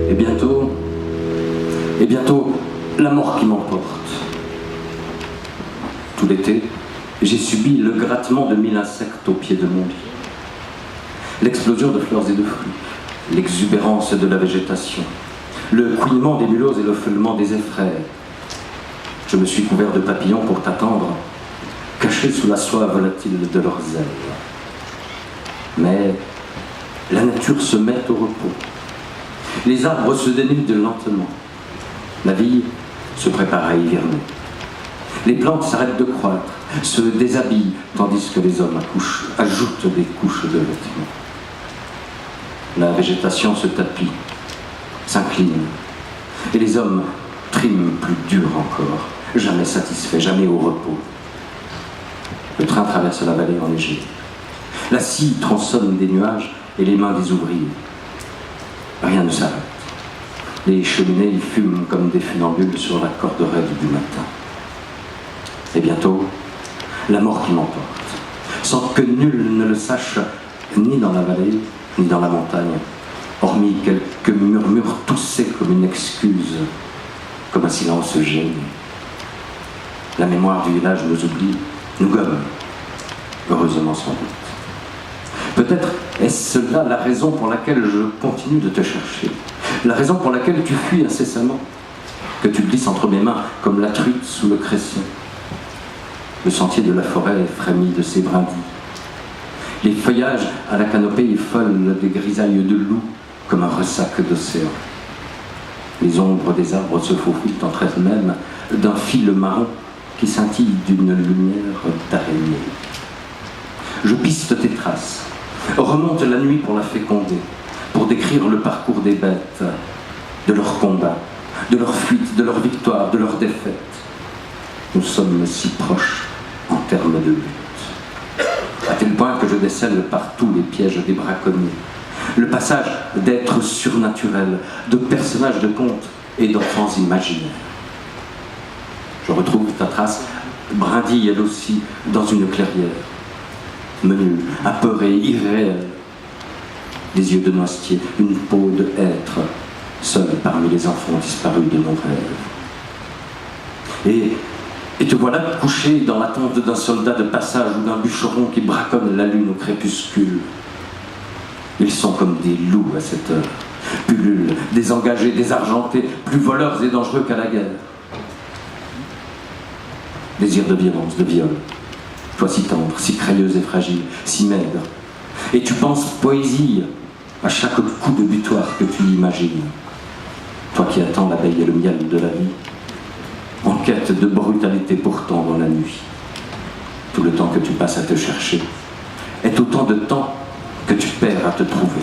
Et bientôt, la mort qui m'emporte. Tout l'été, j'ai subi le grattement de 1000 insectes au pied de mon lit. L'explosion de fleurs et de fruits, l'exubérance de la végétation, le couinement des muloses et le feulement des effraies. Je me suis couvert de papillons pour t'attendre, caché sous la soie volatile de leurs ailes. Mais la nature se met au repos. Les arbres se dénudent lentement. La vie se prépare à hiverner. Les plantes s'arrêtent de croître, se déshabillent, tandis que les hommes ajoutent des couches de vêtements. La végétation se tapit, s'incline, et les hommes triment plus dur encore, jamais satisfaits, jamais au repos. Le train traverse la vallée enneigée. La scie tronçonne des nuages et les mains des ouvriers. Rien ne s'arrête. Les cheminées y fument comme des funambules sur la corde raide du matin. Et bientôt, la mort qui m'emporte, sans que nul ne le sache, ni dans la vallée, ni dans la montagne, hormis quelques murmures toussés comme une excuse, comme un silence gêné. La mémoire du village nous oublie, nous gomme, heureusement sans doute. Peut-être est-ce là la raison pour laquelle je continue de te chercher, la raison pour laquelle tu fuis incessamment, que tu glisses entre mes mains comme la truite sous le cresson. Le sentier de la forêt frémit de ses brindilles. Les feuillages à la canopée folle des grisailles de loup comme un ressac d'océan. Les ombres des arbres se faufilent entre elles-mêmes d'un fil marron qui scintille d'une lumière d'araignée. Je piste tes traces, remonte la nuit pour la féconder, pour décrire le parcours des bêtes, de leurs combats, de leurs fuites, de leurs victoires, de leurs défaites. Nous sommes si proches en termes de lutte, à tel point que je décèle partout les pièges des braconniers, le passage d'êtres surnaturels, de personnages de contes et d'enfants imaginaires. Je retrouve ta trace, brindille elle aussi, dans une clairière, menue, apeurée, irréelle, des yeux de noisetier, une peau de hêtre, seule parmi les enfants disparus de mon rêve. Et te voilà couché dans l'attente d'un soldat de passage ou d'un bûcheron qui braconne la lune au crépuscule. Ils sont comme des loups à cette heure, pullulent, désengagés, désargentés, plus voleurs et dangereux qu'à la guerre. Désir de violence, de viol, toi si tendre, si crayeuse et fragile, si maigre. Et tu penses poésie à chaque coup de butoir que tu imagines. Toi qui attends l'abeille et le miel de la vie, en quête de brutalité pourtant dans la nuit. Tout le temps que tu passes à te chercher est autant de temps que tu perds à te trouver.